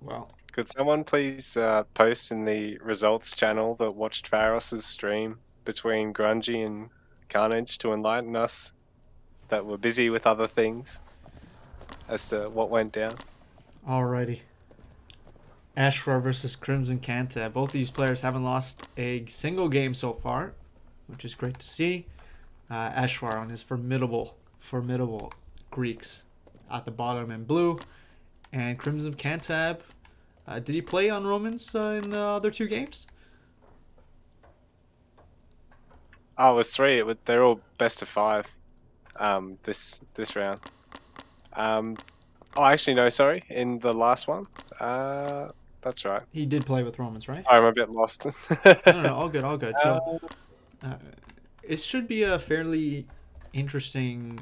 Well, Could someone please post in the results channel that watched Pharos's stream between Grungy and Carnage to enlighten us that were busy with other things as to what went down? alrighty. Ashfar versus Crimson Canta. Both these players haven't lost a single game so far, which is great to see. Ashwar on his formidable Greeks at the bottom in blue, and Crimson Cantab. Did he play on Romans in the other two games? Oh, it was three. They're all best of five. This round. Oh, actually, no. Sorry, in the last one. That's right. He did play with Romans, right? I'm a bit lost. No, no, no, all good, all good. So, Uh, uh, it should be a fairly interesting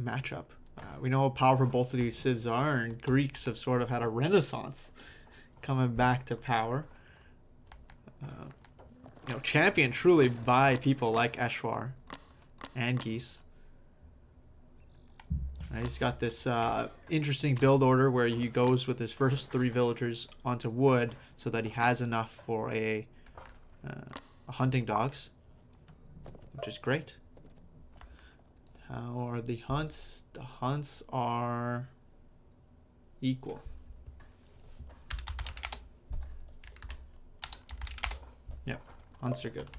matchup. We know how powerful both of these civs are, and Greeks have sort of had a renaissance coming back to power. Uh, championed truly by people like Eshwar and Geese. He's got this interesting build order where he goes with his first three villagers onto wood so that he has enough for a hunting dogs, which is great. How are the hunts? The hunts are equal. Yep, hunts are good.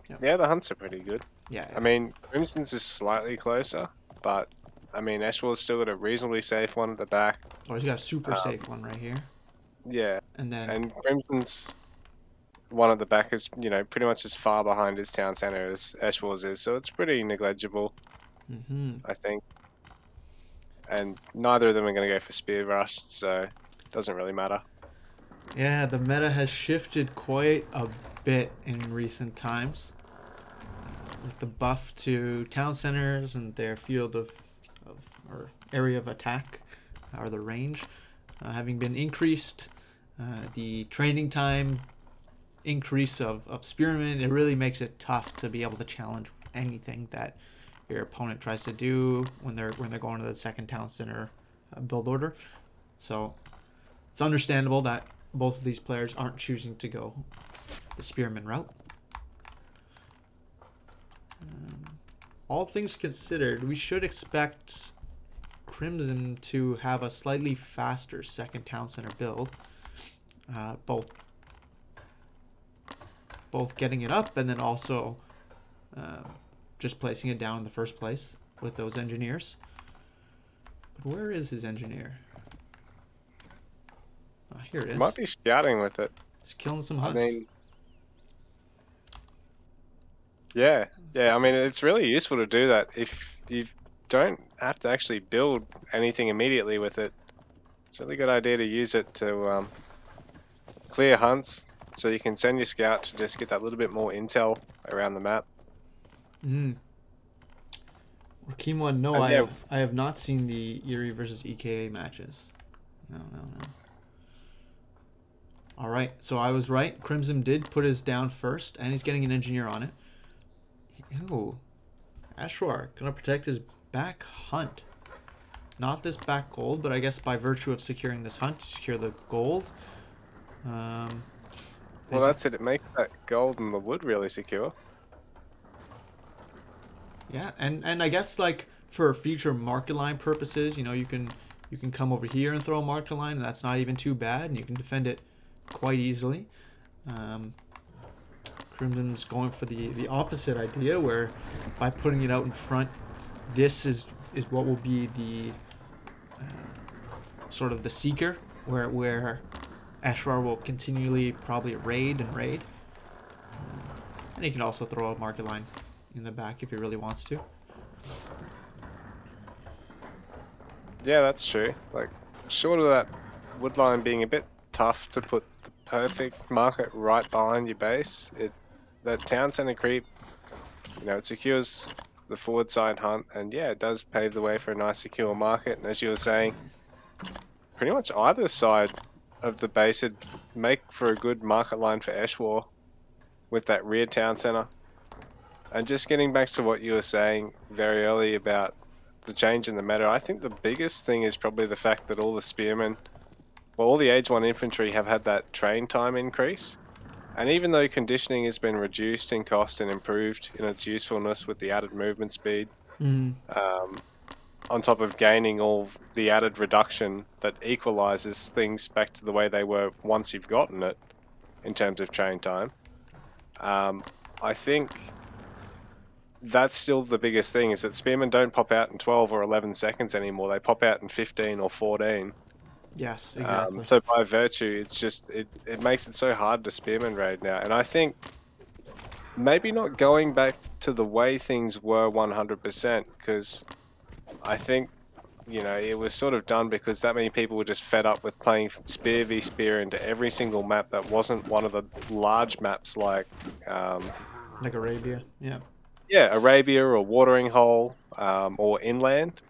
Yep. yeah, the hunts are pretty good. Yeah. I mean, Crimson's is slightly closer, but I mean, Ashwell's still got a reasonably safe one at the back. Oh, he's got a super Um, safe one right here. yeah, And then, and Crimson's one at the back is, pretty much as far behind his town center as Ashwell's is, so it's pretty negligible, I think. And neither of them are going to go for Spear Rush, so it doesn't really matter. yeah, the meta has shifted quite a bit in recent times with the buff to town centers and their field of or area of attack or the range having been increased. The training time increase of spearmen, it really makes it tough to be able to challenge anything that your opponent tries to do when they're going to the second town center build order. So it's understandable that both of these players aren't choosing to go the spearman route. All things considered, we should expect Crimson to have a slightly faster second town center build. Both getting it up and then also just placing it down in the first place with those engineers. But where is his engineer? Here it is. Might be scouting with it. He's killing some I hunts. mean, yeah. I mean, it's really useful to do that if you don't have to actually build anything immediately with it. It's a really good idea to use it to clear hunts, so you can send your scout to just get that little bit more intel around the map. Rakim no, And yeah, I have not seen the Erie versus EKA matches. No. All right, so I was right. Crimson did put his down first, and he's getting an engineer on it. Ooh, Ashwar gonna protect his back hunt. Not this back gold, but I guess by virtue of securing this hunt, to secure the gold. well, that's it. It makes that gold and the wood really secure. Yeah, and I guess like for future market line purposes, you can come over here and throw a market line, and that's not even too bad, and you can defend it quite easily. Crimson's going for the opposite idea, where by putting it out in front, this is what will be the sort of the seeker, where Ashrar will continually probably raid, and he can also throw a market line in the back if he really wants to. Yeah, that's true. Like, short of that wood line being a bit tough to put the perfect market right behind your base, that town center creep, it secures the forward side hunt, and yeah, it does pave the way for a nice secure market. And as you were saying, pretty much either side of the base would make for a good market line for Eshwar with that rear town center. And just getting back to what you were saying very early about the change in the meta, I think the biggest thing is probably the fact that all the spearmen, well, all the Age 1 infantry have had that train time increase. And even though conditioning has been reduced in cost and improved in its usefulness with the added movement speed, Mm. on top of gaining all the added reduction that equalizes things back to the way they were once you've gotten it in terms of train time, I think that's still the biggest thing, is that spearmen don't pop out in 12 or 11 seconds anymore. They pop out in 15 or 14. Yes, exactly. So by virtue, it's just it makes it so hard to spearman raid now. And I think maybe not going back to the way things were 100%, because I think, you know, it was sort of done because that many people were just fed up with playing spear v spear into every single map that wasn't one of the large maps like Like Arabia, yeah. yeah, Arabia or Watering Hole, or Inland.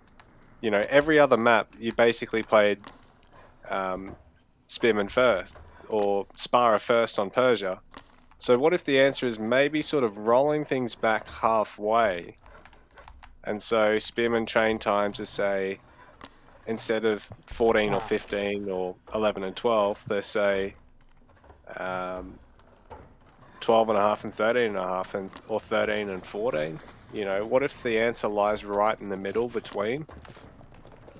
You know, every other map you basically played Spearman first or Spara first on Persia. So what if the answer is maybe sort of rolling things back halfway, and so Spearman train times is, say, instead of 14 or 15 or 11 and 12, they say um, 12 and a half and 13 and a half, or 13 and 14. You know, what if the answer lies right in the middle between?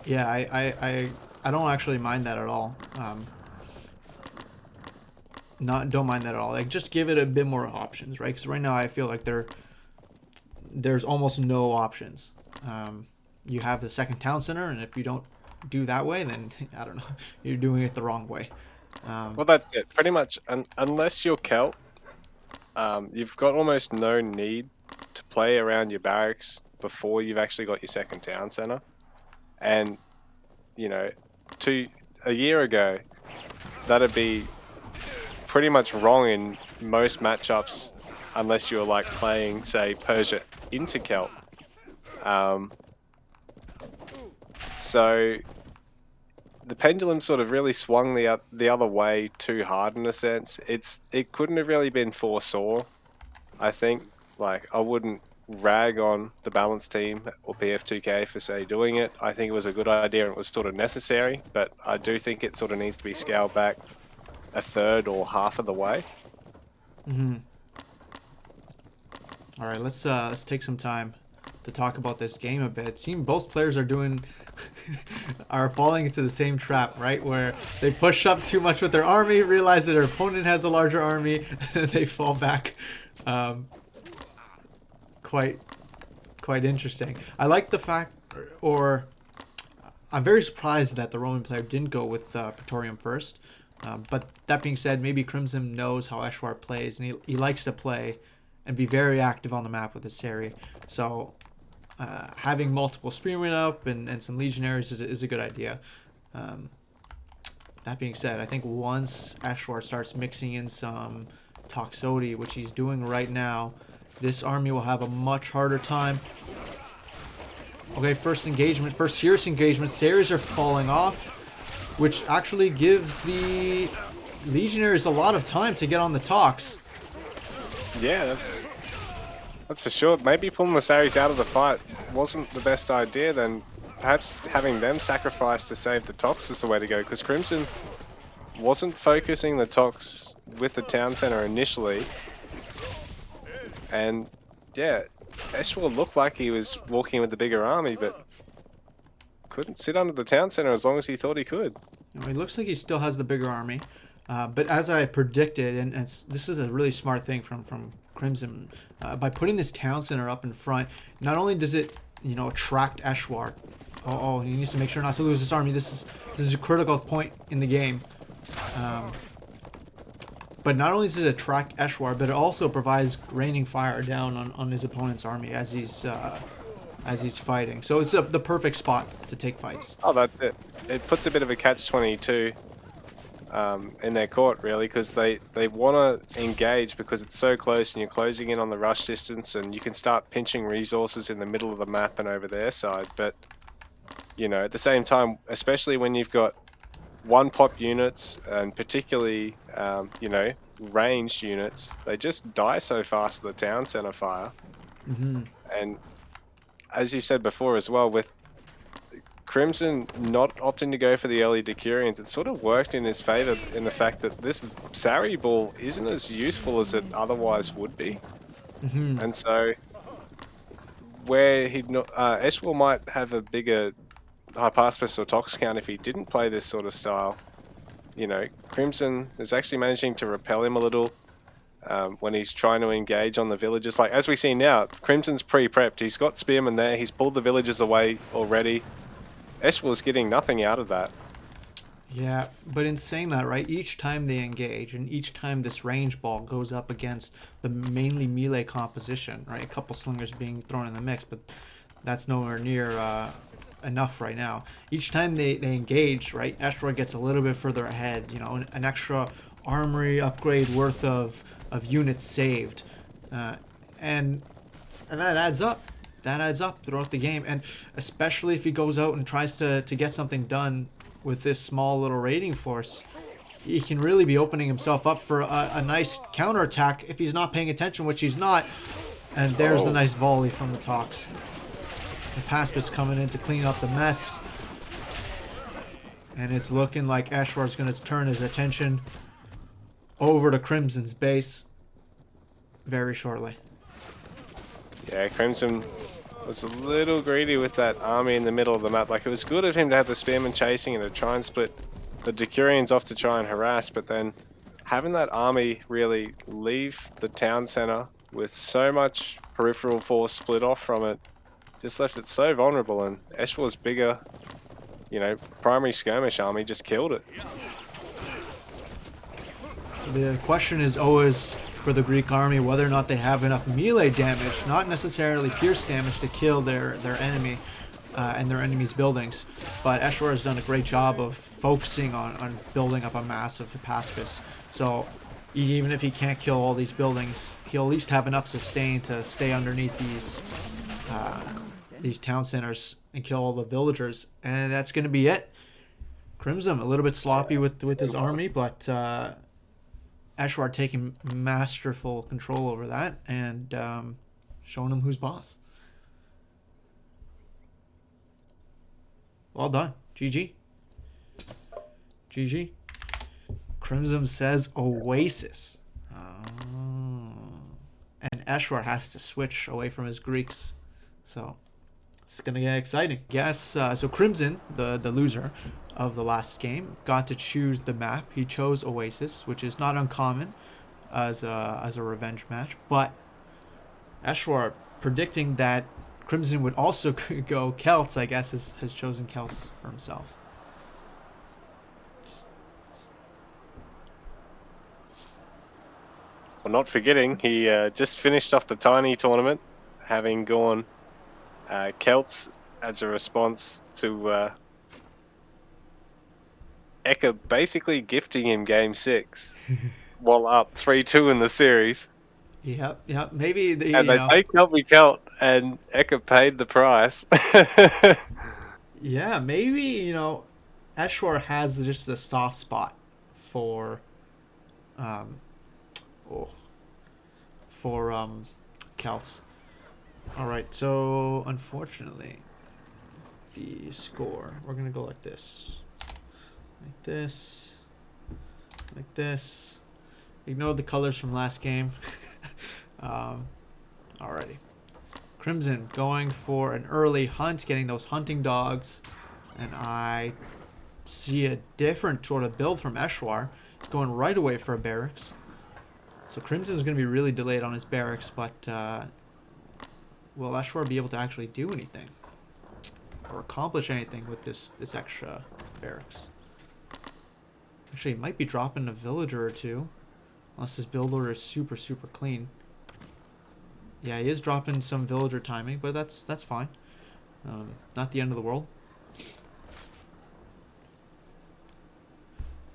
Yeah, I don't actually mind that at all. Not don't mind that at all. Like, just give it a bit more options, right? Because right now I feel like there's almost no options. You have the second town center, and if you don't do that way, then I don't know, you're doing it the wrong way. Well, that's it. Pretty much, unless you're Celt, you've got almost no need to play around your barracks before you've actually got your second town center. And, you know, a year ago, that'd be pretty much wrong in most matchups, unless you're like playing, say, Persia into Celt. So the pendulum sort of really swung the other way too hard in a sense. It couldn't have really been foresaw. I think, like, I wouldn't rag on the balance team or PF2K for, say, doing it. I think it was a good idea and it was sort of necessary, but I do think it sort of needs to be scaled back a third or half of the way. All right, let's take some time to talk about this game a bit. It seems both players are doing are falling into the same trap, right? Where they push up too much with their army, realize that their opponent has a larger army, and they fall back. Quite interesting. I like the fact, or I'm very surprised that the Roman player didn't go with Praetorium first. But that being said, maybe Crimson knows how Eshwar plays, and he likes to play and be very active on the map with his Seri. So having multiple Spearmen up and some Legionaries is a good idea. That being said, I think once Eshwar starts mixing in some Toxote, which he's doing right now, this army will have a much harder time. Okay, first serious engagement. Series are falling off, which actually gives the Legionaries a lot of time to get on the Tox. Yeah, that's for sure. Maybe pulling the Saris out of the fight wasn't the best idea. Then perhaps having them sacrifice to save the Tox is the way to go, because Crimson wasn't focusing the Tox with the town center initially. And yeah, Eshwar looked like he was walking with the bigger army, but couldn't sit under the town center as long as he thought he could. It looks like he still has the bigger army. But as I predicted, and this is a really smart thing from Crimson, by putting this town center up in front, not only does it, attract Eshwar. Oh, he needs to make sure not to lose this army. This is a critical point in the game. But not only does it attract Eshwar, but it also provides raining fire down on his opponent's army as he's fighting. So it's the perfect spot to take fights. Oh, that's it. It puts a bit of a catch-22 in their court, really, because they want to engage because it's so close and you're closing in on the rush distance, and you can start pinching resources in the middle of the map and over their side. But, at the same time, especially when you've got one pop units and particularly, ranged units, they just die so fast to the town center fire. And as you said before as well, with Crimson not opting to go for the early Decurions, it sort of worked in his favor in the fact that this Sari ball isn't as useful as it otherwise would be. Mm-hmm. And so, where he'd not, Eshwell might have a bigger Hypaspis or Tox count if he didn't play this sort of style. You know, Crimson is actually managing to repel him a little when he's trying to engage on the villagers. Like, as we see now, Crimson's pre-prepped. He's got Spearmen there. He's pulled the villagers away already. Eshwell's getting nothing out of that. Yeah, but in saying that, right, each time they engage and each time this range ball goes up against the mainly melee composition, right, a couple slingers being thrown in the mix, but that's nowhere near enough right now. Each time they engage, right, Asteroid gets a little bit further ahead, you know, an extra armory upgrade worth of units saved. And that adds up. That adds up throughout the game, and especially if he goes out and tries to get something done with this small little raiding force, he can really be opening himself up for a nice counterattack if he's not paying attention, which he's not. And there's the nice volley from the Tox. The Paspis coming in to clean up the mess. And it's looking like Ashwar's going to turn his attention over to Crimson's base very shortly. Yeah, Crimson was a little greedy with that army in the middle of the map. Like, it was good of him to have the Spearmen chasing and to try and split the Decurions off to try and harass, but then having that army really leave the town center with so much peripheral force split off from it just left it so vulnerable, and Eshwell's bigger, you know, primary skirmish army just killed it. The question is always for the Greek army whether or not they have enough melee damage, not necessarily pierce damage, to kill their enemy and their enemy's buildings. But Eshwar has done a great job of focusing on building up a massive Hypaspis. So even if he can't kill all these buildings, he'll at least have enough sustain to stay underneath these town centers and kill all the villagers. And that's going to be it. Crimson a little bit sloppy with his army, but Ashwar taking masterful control over that and showing him who's boss. Well done. GG. GG. Crimson says Oasis. Oh. And Ashwar has to switch away from his Greeks. So it's going to get exciting. Yes, so Crimson, the loser of the last game, got to choose the map. He chose Oasis, which is not uncommon as a revenge match. But Ashwar, predicting that Crimson would also go Celts, I guess, has chosen Celts for himself. Well, not forgetting, he just finished off the tiny tournament, having gone Celts as a response to Eka basically gifting him Game 6 while up 3-2 in the series. Yep. Maybe and they played Celt v Celt, and Eka paid the price. Yeah, maybe, Ashwar has just a soft spot for Celts. Alright, so unfortunately the score, we're gonna go like this. Like this. Like this. Ignore the colors from last game. Alrighty. Crimson going for an early hunt, getting those hunting dogs. And I see a different sort of build from Eshwar. He's going right away for a barracks. So Crimson's going to be really delayed on his barracks, but will Eshwar be able to actually do anything? Or accomplish anything with this extra barracks? Actually, he might be dropping a villager or two. Unless his build order is super, super clean. Yeah, he is dropping some villager timing, but that's fine. Not the end of the world.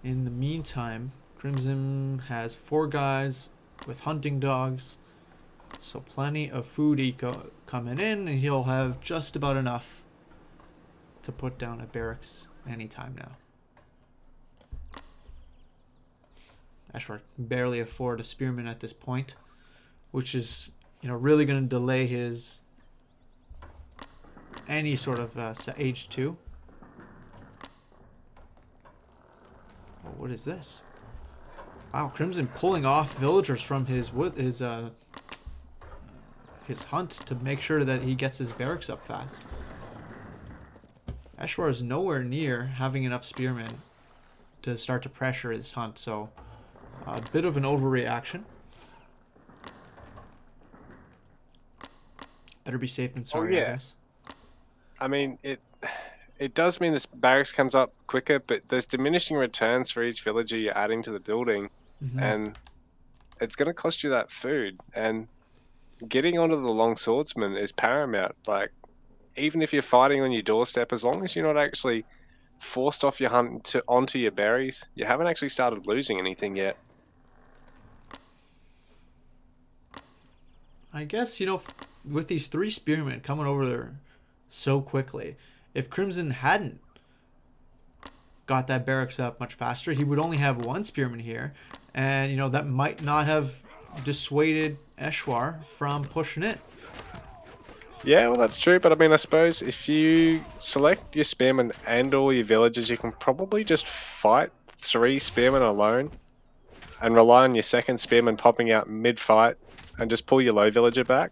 In the meantime, Crimson has 4 guys with hunting dogs. So plenty of food coming in, and he'll have just about enough to put down a barracks anytime now. Ashford can barely afford a spearman at this point, which is, really going to delay his any sort of age 2. what is this? Wow, Crimson pulling off villagers from his hunt to make sure that he gets his barracks up fast. Eshwar is nowhere near having enough spearmen to start to pressure his hunt, so a bit of an overreaction. Better be safe than sorry, I guess. I mean, it does mean this barracks comes up quicker, but there's diminishing returns for each villager you're adding to the building, and it's going to cost you that food. And getting onto the long swordsman is paramount. Like, even if you're fighting on your doorstep, as long as you're not actually forced off your hunt onto your berries, you haven't actually started losing anything yet. I guess, you know, with these 3 spearmen coming over there so quickly, if Crimson hadn't got that barracks up much faster, he would only have 1 spearman here, and, you know, that might not have dissuaded Eshwar from pushing it. Yeah, well, that's true, but I mean, I suppose if you select your spearmen and all your villagers, you can probably just fight 3 spearmen alone and rely on your second spearman popping out mid-fight and just pull your low villager back.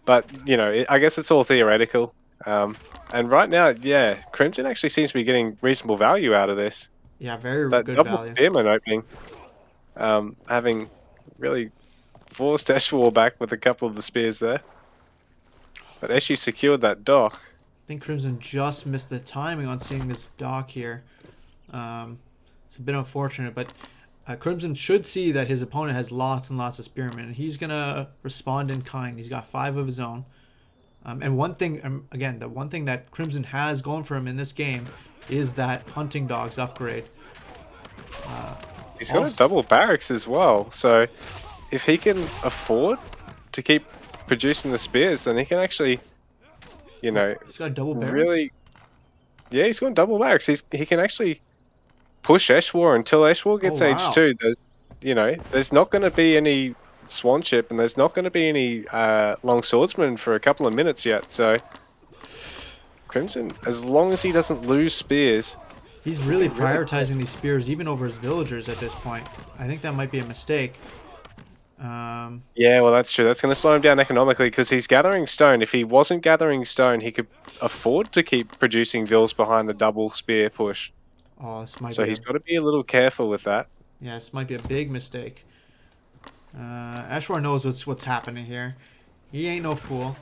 But, you know, I guess it's all theoretical. And right now, yeah, Crimson actually seems to be getting reasonable value out of this. Yeah, very That good double value. spearman opening, having really forced Eshwar back with a couple of the spears there. But Eshy secured that dock. I think Crimson just missed the timing on seeing this dock here. It's a bit unfortunate, but Crimson should see that his opponent has lots and lots of spearmen. He's going to respond in kind. He's got 5 of his own. And one thing, again, the one thing that Crimson has going for him in this game is that hunting dogs upgrade. He's got a double barracks as well, so if he can afford to keep producing the spears, then he can actually, you know, he's got a double barracks? Really, yeah, he's got double barracks. He can actually push Eshwar until Eshwar gets age 2. There's not going to be any swanship, and there's not going to be any long swordsman for a couple of minutes yet. So Crimson, as long as he doesn't lose spears. He's really prioritizing these spears even over his villagers at this point. I think that might be a mistake. Yeah, well, that's true. That's going to slow him down economically because he's gathering stone. If he wasn't gathering stone, he could afford to keep producing vills behind the double spear push. Oh, this might so he's got to be a little careful with that. Yeah, this might be a big mistake. Eshwar knows what's happening here. He ain't no fool.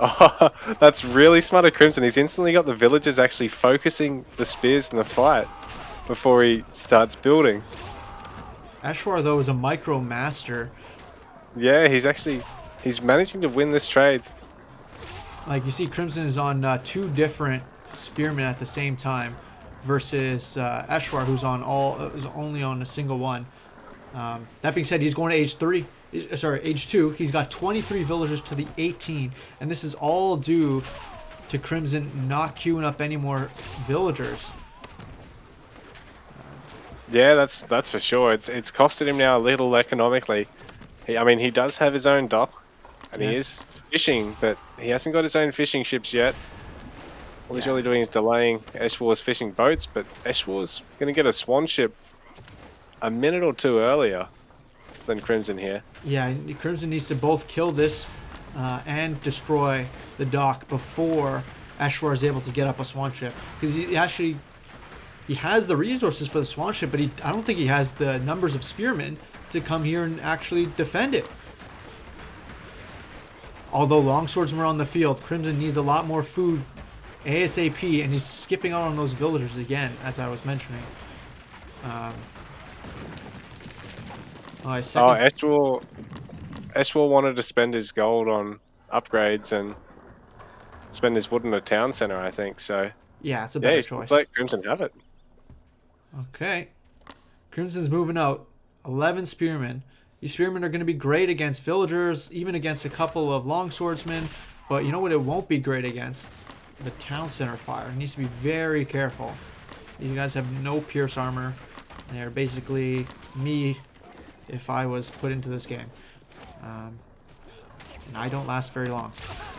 Oh, that's really smart of Crimson. He's instantly got the villagers actually focusing the spears in the fight before he starts building. Eshwar, though, is a micro master. Yeah, he's managing to win this trade. Like, you see, Crimson is on 2 different spearmen at the same time versus Eshwar, who's is only on a single one. That being said, he's going to age 2. He's got 23 villagers to the 18, and this is all due to Crimson not queuing up any more villagers. Yeah, that's for sure. It's costed him now a little economically. He does have his own dock, and he is fishing, but he hasn't got his own fishing ships yet. All he's really doing is delaying Eshwar's fishing boats, but Eshwar's going to get a swan ship a minute or 2 earlier than Crimson here. Yeah, Crimson needs to both kill this and destroy the dock before Eshwar is able to get up a swan ship, because he has the resources for the swan ship, but I don't think he has the numbers of spearmen to come here and actually defend it. Although longswords were on the field, Crimson needs a lot more food ASAP, and he's skipping out on those villagers again, as I was mentioning. Eshwar wanted to spend his gold on upgrades and spend his wood in a town center, I think. So yeah, it's a better choice. It's like Crimson have it. Okay, Crimson's moving out. 11 spearmen. These spearmen are going to be great against villagers, even against a couple of longswordsmen. But you know what it won't be great against? The town center fire. He needs to be very careful. These guys have no pierce armor. And they're basically me if I was put into this game. And I don't last very long.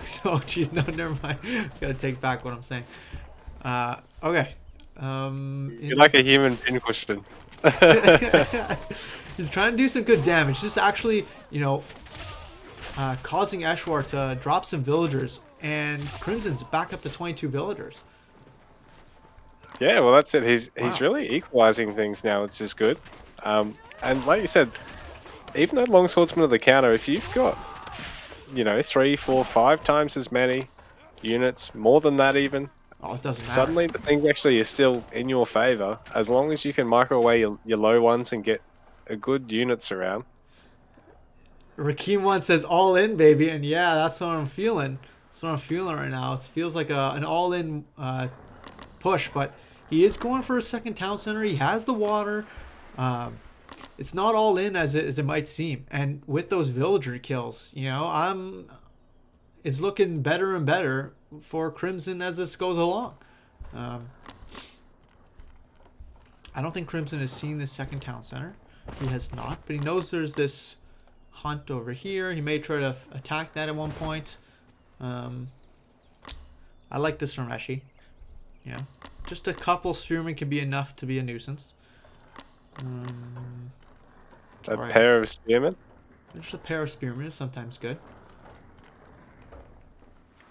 So, geez, no, never mind. Gotta take back what I'm saying. Okay. You're like a human pincushion. He's trying to do some good damage. This is actually, you know, causing Eshwar to drop some villagers, and Crimson's back up to 22 villagers. Yeah, well, that's it. He's Wow. really equalizing things now, which is good. And like you said, even though longswordsmen are the counter, if you've got, you know, 3, 4, 5 times as many units, more than that even, Oh, it doesn't matter. suddenly the things actually are still in your favor, as long as you can micro away your low ones and get a good units around. Rakim one says all in, baby, and yeah, that's what I'm feeling. That's what I'm feeling right now. It feels like an all-in push, but he is going for a second town center. He has the water. It's not all in as it might seem, and with those villager kills, you know, it's looking better and better for Crimson as this goes along. I don't think Crimson has seen this second town center. He has not, but he knows there's this hunt over here. He may try to attack that at one point. I like this from Eshy. Yeah, just a couple spearmen can be enough to be a nuisance. A pair of spearmen? Just a pair of spearmen is sometimes good.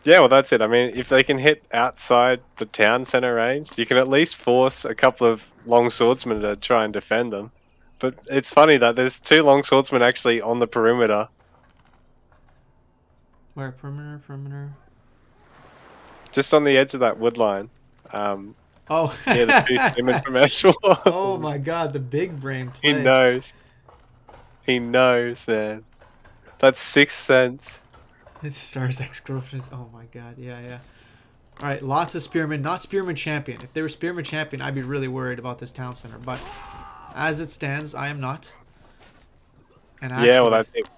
Yeah, well, that's it. I mean, if they can hit outside the town center range, you can at least force a couple of long swordsmen to try and defend them. But it's funny that there's 2 long swordsmen actually on the perimeter. Where? Perimeter? Just on the edge of that wood line. Oh. Yeah, the 2 spearmen from Ashwell. Oh my god, the big brain play. He knows. He knows, man. That's 6th sense. It's Star's ex-girlfriend. Oh my god, yeah. Alright, lots of spearmen. Not spearman champion. If they were spearman champion, I'd be really worried about this town center. But as it stands, I am not. And actually, yeah, well, that's it.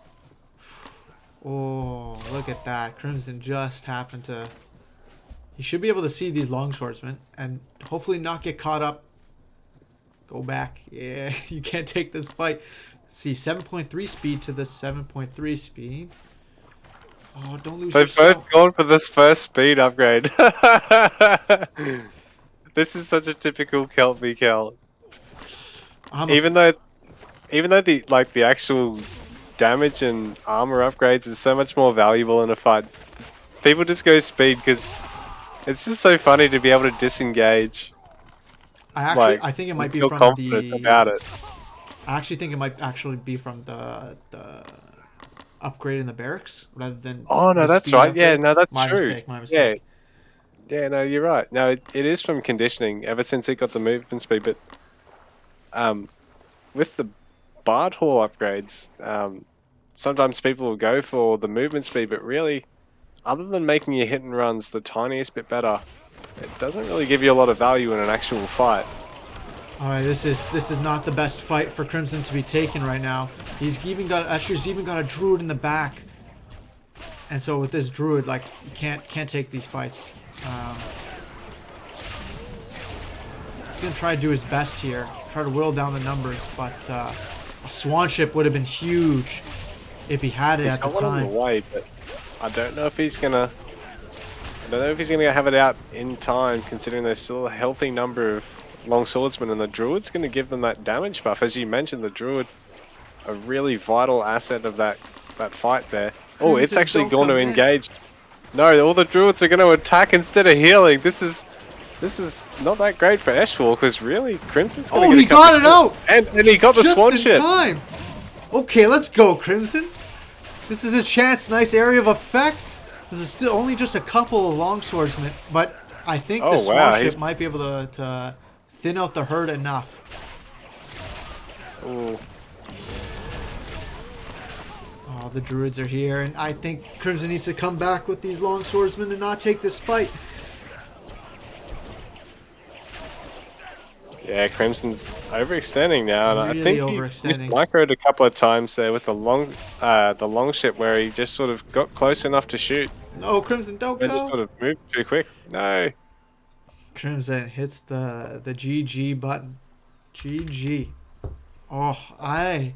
Oh, look at that. Crimson just happened to... He should be able to see these longswordsmen and hopefully not get caught up. Go back. Yeah, you can't take this fight. Let's see, 7.3 speed to the 7.3 speed. Oh, don't lose They've yourself. both gone for this first speed upgrade. This is such a typical Celt v Celt. Even though the actual damage and armor upgrades is so much more valuable in a fight, people just go speed because it's just so funny to be able to disengage. I think it might be feel from confident about it. I actually think it might actually be from the upgrade in the barracks rather than. Oh no, that's right. Upgrade. Yeah, no, that's my true. Mistake, my mistake. Yeah, no, you're right. No, it is from conditioning ever since it got the movement speed. But with the Bard Hall upgrades, sometimes people will go for the movement speed, but really, other than making your hit and runs the tiniest bit better, it doesn't really give you a lot of value in an actual fight. Alright, this is not the best fight for Crimson to be taken right now. He's even got Escher's even got a druid in the back. And so with this druid, like, you can't take these fights. He's gonna try to do his best here. Try to whittle down the numbers, but a swan ship would have been huge if he had it He's at the got one time. on the way, but I don't know if he's gonna. I don't know if he's gonna have it out in time, considering there's still a healthy number of long swordsmen, and the druid's gonna give them that damage buff. As you mentioned, the druid, a really vital asset of that fight there. Oh, it's actually going to engage. No, all the druids are going to attack instead of healing. This is not that great for Eshwar, because really, Crimson's going to get he got it out! And he got the swan Just ship. in time! Okay, let's go, Crimson. This is a chance. Nice area of effect. This is still only just a couple of longswordsmen, but I think the swan ship might be able to thin out the herd enough. Ooh. Oh, the druids are here, and I think Crimson needs to come back with these long swordsmen and not take this fight. Yeah, Crimson's overextending now, and Really I think he microed a couple of times there with the long ship where he just sort of got close enough to shoot. No, Crimson, don't go. Just sort of moved too quick. No. Crimson hits the GG button. GG. Oh, I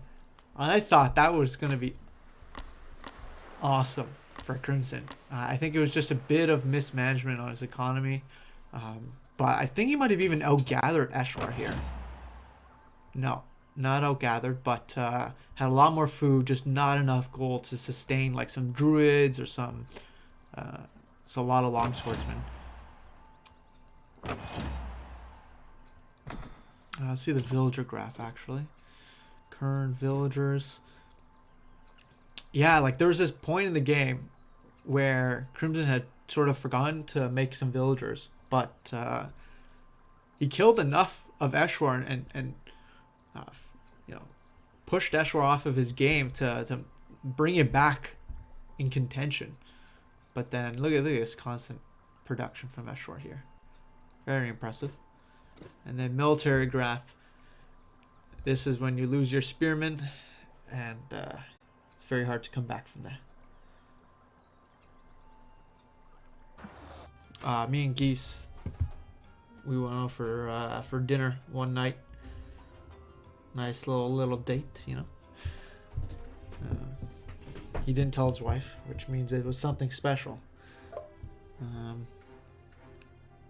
thought that was gonna be awesome for Crimson. I think it was just a bit of mismanagement on his economy. But I think he might have even outgathered Eshwar here. No, not outgathered, but had a lot more food, just not enough gold to sustain like some druids or some. It's a lot of longswordsmen. Let's see the villager graph actually. Current villagers. Yeah, like there was this point in the game where Crimson had sort of forgotten to make some villagers, but he killed enough of Eshwar and you know, pushed Eshwar off of his game to bring it back in contention. But then look at this constant production from Eshwar here. Very impressive. And then military graph. This is when you lose your spearmen, and it's very hard to come back from that. Me and Geese, we went out for dinner one night. Nice little date, you know. He didn't tell his wife, which means it was something special.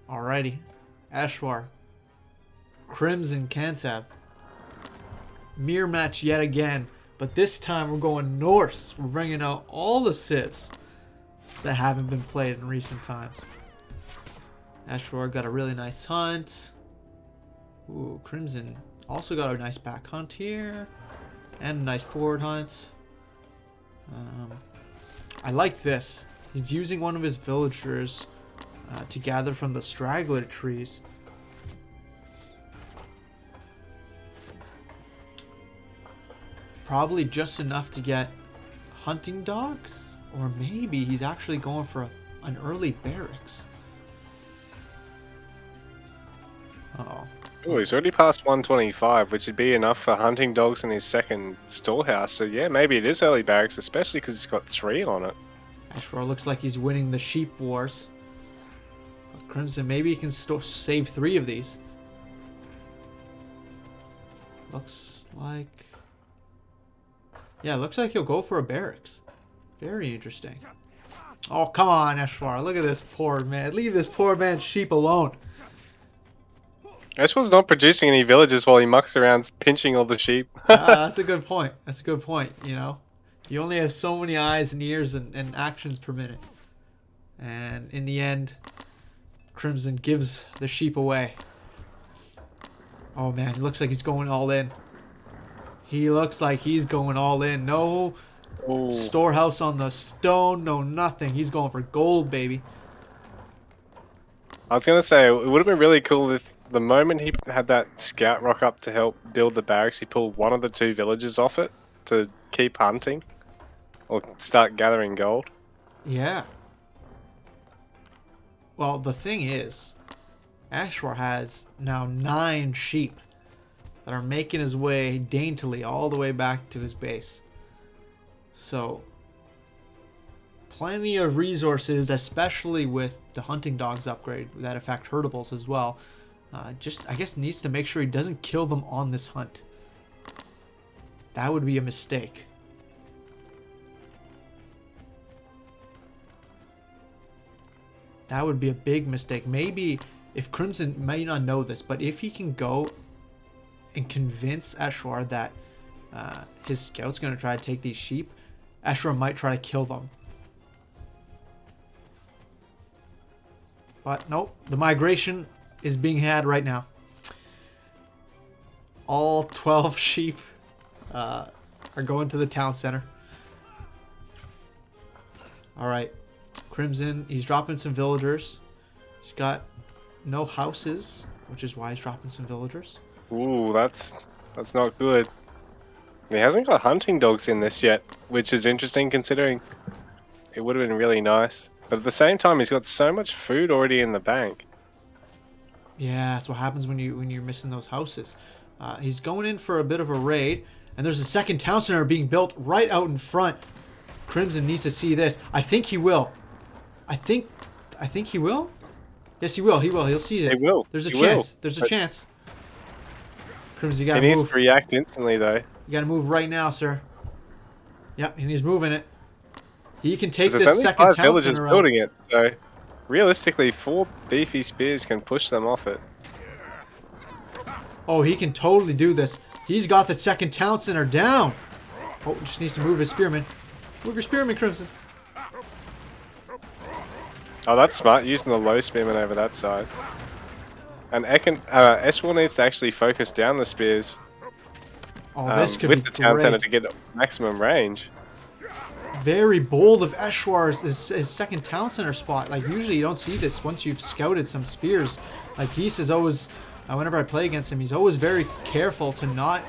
Alrighty, Eshwar, Crimson Cantab. Mirror match yet again, but this time we're going Norse. We're bringing out all the civs that haven't been played in recent times. Eshwar got a really nice hunt. Ooh, Crimson also got a nice back hunt here, and a nice forward hunt. I like this. He's using one of his villagers to gather from the straggler trees. Probably just enough to get hunting dogs, or maybe he's actually going for an early barracks. Uh-oh. Oh, he's already past 125, which would be enough for hunting dogs in his second storehouse. So yeah, maybe it is early barracks, especially because he's got 3 on it. Eshwar looks like he's winning the sheep wars. But Crimson, maybe he can save 3 of these. Looks like... Yeah, looks like he'll go for a barracks. Very interesting. Oh, come on, Eshwar. Look at this poor man. Leave this poor man's sheep alone. Eshwar's not producing any villages while he mucks around pinching all the sheep. That's a good point. That's a good point, you know. You only have so many eyes and ears and actions per minute. And in the end, Crimson gives the sheep away. Oh man, he looks like he's going all in. He looks like he's going all in. No storehouse on the stone, no nothing. He's going for gold, baby. I was going to say, it would have been really cool if the moment he had that scout rock up to help build the barracks, he pulled one of the 2 villages off it to keep hunting or start gathering gold. Yeah. Well, the thing is, Eshwar has now 9 sheep that are making his way daintily all the way back to his base. So, plenty of resources, especially with the hunting dogs upgrade that affect herdables as well. Just, I guess, needs to make sure he doesn't kill them on this hunt. That would be a mistake. That would be a big mistake. Maybe, if Crimson may not know this, but if he can go and convince Eshwar that his scout's going to try to take these sheep, Eshwar might try to kill them. But nope, the migration is being had right now. All 12 sheep are going to the town center. Alright, Crimson, he's dropping some villagers. He's got no houses, which is why he's dropping some villagers. Ooh, that's not good. He hasn't got hunting dogs in this yet, which is interesting considering it would have been really nice. But at the same time, he's got so much food already in the bank. Yeah, that's what happens when you're missing those houses. He's going in for a bit of a raid, and there's a second town center being built right out in front. Crimson needs to see this. I think he will. I think he will. Yes, he will. He will. He'll see it. He will. There's a chance. There's a chance. Crimson, you gotta move. He needs to react instantly, though. You gotta move right now, sir. Yep, and he's moving it. He can take this There's only second 5 town villagers center out. building it, so realistically, 4 beefy spears can push them off it. Oh, he can totally do this. He's got the second town center down. Oh, just needs to move his spearman. Move your spearman, Crimson. Oh, that's smart, using the low spearman over that side. And Eshwar needs to actually focus down the spears Oh, this could with be the town center great. to get maximum range. Very bold of Eshwar's his second town center spot. Like, usually you don't see this once you've scouted some spears. Like, Geese is always, whenever I play against him, he's always very careful to not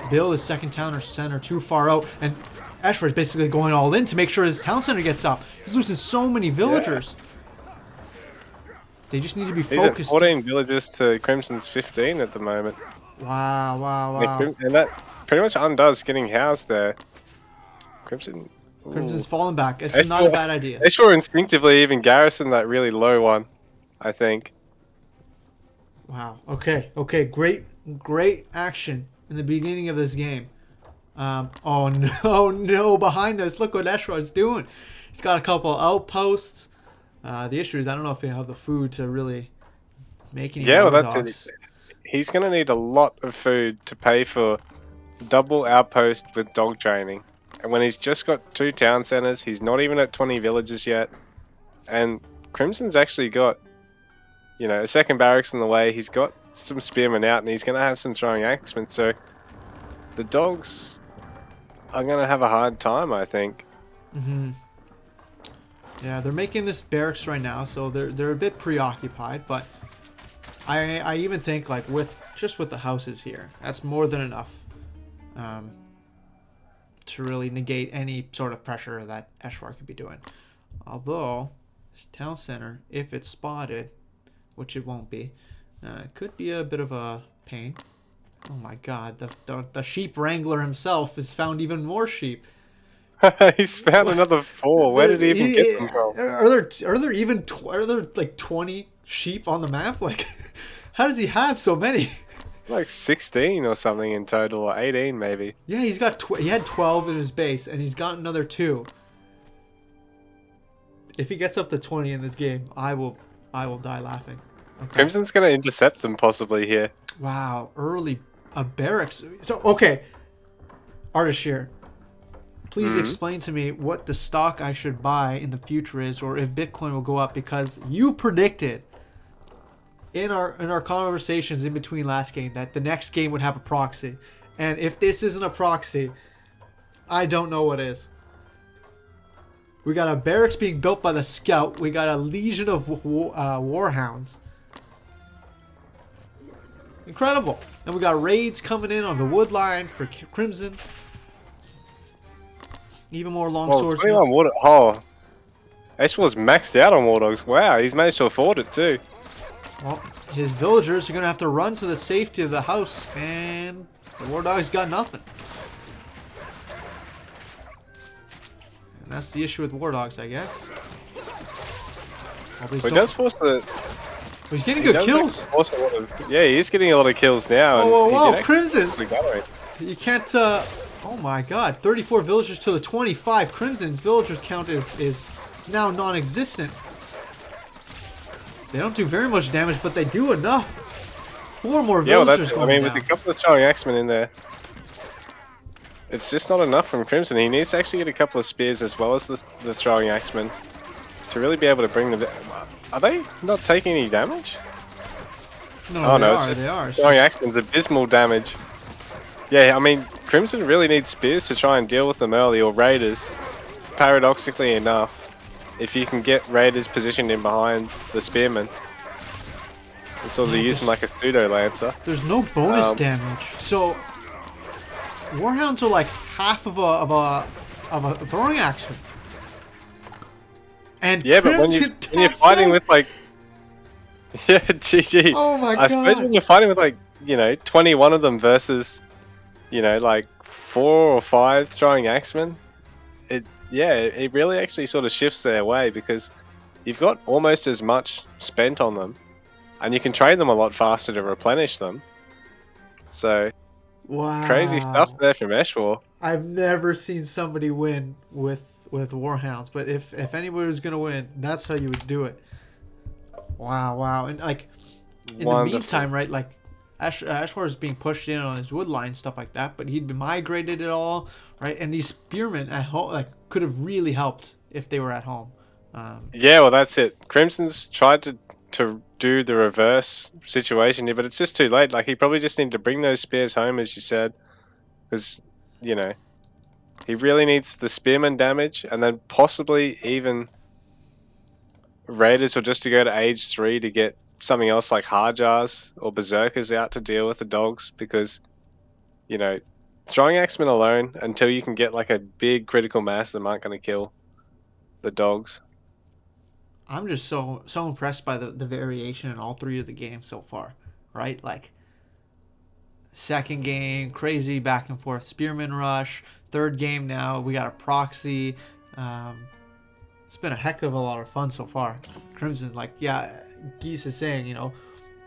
build his second town center too far out. And Eshwar is basically going all in to make sure his town center gets up. He's losing so many villagers. They just need to be He's focused. at 14 villages to Crimson's 15 at the moment. Wow, wow, wow. And that pretty much undoes getting housed there. Crimson. Crimson's falling back. It's not a bad idea. Eshwar instinctively even garrisoned that really low one, I think. Wow. Okay. Okay. Great action in the beginning of this game. Oh no, no! Behind us, look what Eshwar's doing. He's got a couple outposts. The issue is I don't know if they have the food to really make any. Yeah, well, war that's dogs. it. He's gonna need a lot of food to pay for double outpost with dog training. And when he's just got 2 town centers, he's not even at 20 villages yet. And Crimson's actually got, you know, a second barracks in the way. He's got some spearmen out, and he's gonna have some throwing axemen. So the dogs are gonna have a hard time, I think. Mm-hmm. Yeah, they're making this barracks right now, so they're a bit preoccupied. But I even think like with the houses here, that's more than enough. To really negate any sort of pressure that Eshwar could be doing. Although, this town center, if it's spotted, which it won't be, could be a bit of a pain. Oh my god, the sheep wrangler himself has found even more sheep. He's found another 4. Where did he even get them from? Are there like 20 sheep on the map? Like, how does he have so many? Like 16 or something in total, or 18 maybe. Yeah, he had 12 in his base, and he's got another 2. If he gets up to 20 in this game, I will die laughing. Okay. Crimson's gonna intercept them possibly here. Wow, early barracks. So okay, Ardashir, please explain to me what the stock I should buy in the future is, or if Bitcoin will go up, because you predicted in our conversations in between last game that the next game would have a proxy, and if this isn't a proxy, I don't know what is. We got a barracks being built by the scout. We got a legion of warhounds. Incredible. And we got raids coming in on the wood line for Crimson. Even more longswords. 21 water. Oh, Eshwar's maxed out on war dogs. Wow, he's managed to afford it too. Well, his villagers are going to have to run to the safety of the house, and the war dog's got nothing. And that's the issue with war dogs, I guess. He does force the. He's getting good kills. Yeah, he is getting a lot of kills now. Whoa, whoa, whoa, Crimson! Gallery. You can't, oh my god, 34 villagers to the 25. Crimson's villagers count is now non-existent. They don't do very much damage, but they do enough. 4 more villagers going down. with a couple of throwing axemen in there, it's just not enough from Crimson. He needs to actually get a couple of spears as well as the throwing axemen to really be able to bring them down. Are they not taking any damage? No, they are. Throwing axemen's abysmal damage. Yeah, I mean, Crimson really needs spears to try and deal with them early, or raiders. Paradoxically enough, if you can get raiders positioned in behind the spearmen and sort of use them like a pseudo lancer. There's no bonus damage, so warhounds are like half of a throwing axeman. And yeah, but when you're fighting with like, yeah, GG. Oh my god! I suppose when you're fighting with like, you know, 21 of them versus, you know, like 4 or 5 throwing axemen, it really actually sort of shifts their way, because you've got almost as much spent on them, and you can trade them a lot faster to replenish them. So, wow, crazy stuff there from Eshwar. I've never seen somebody win with Warhounds, but if anybody was gonna win, that's how you would do it. Wow, wow, and like in the Wonderful. meantime, right? Like Ashwar is being pushed in on his wood line stuff like that, but he'd been migrated it all, right? And these spearmen at home like could have really helped if they were at home. Yeah, well, that's it. Crimson's tried to do the reverse situation here, but it's just too late. Like, he probably just needed to bring those spears home, as you said, because, you know, he really needs the spearman damage, and then possibly even raiders, or just to go to age 3 to get something else like Harjars or Berserkers out to deal with the dogs, because, you know, throwing axemen alone until you can get like a big critical mass that aren't going to kill the dogs. I'm just so impressed by the variation in all three of the games so far, right? Like second game, crazy back and forth spearman rush. Third game now we got a proxy. It's been a heck of a lot of fun so far. Crimson, like yeah, Geese is saying,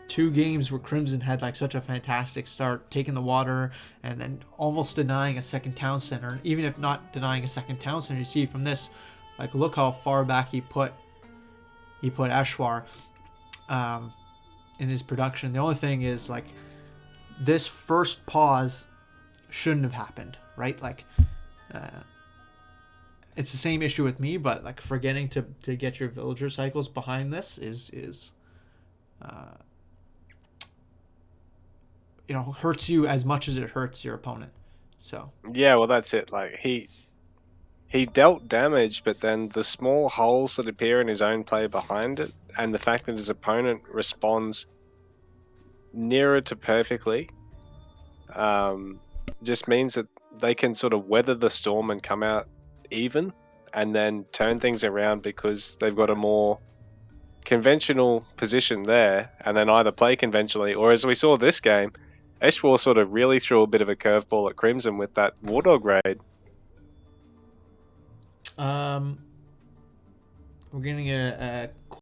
2 games where Crimson had like such a fantastic start, taking the water and then almost denying a second town center. Even if not denying a second town center, you see from this, like look how far back he put Ashwar in his production. The only thing is like this first pause shouldn't have happened, right? Like it's the same issue with me, but like forgetting to get your villager cycles behind this is hurts you as much as it hurts your opponent. So Yeah, well, that's it. Like, he dealt damage, but then the small holes that appear in his own play behind it, and the fact that his opponent responds nearer to perfectly, just means that they can sort of weather the storm and come out even, and then turn things around because they've got a more conventional position there, and then either play conventionally, or as we saw this game, Eshwar sort of really threw a bit of a curveball at Crimson with that Wardog raid. we're getting a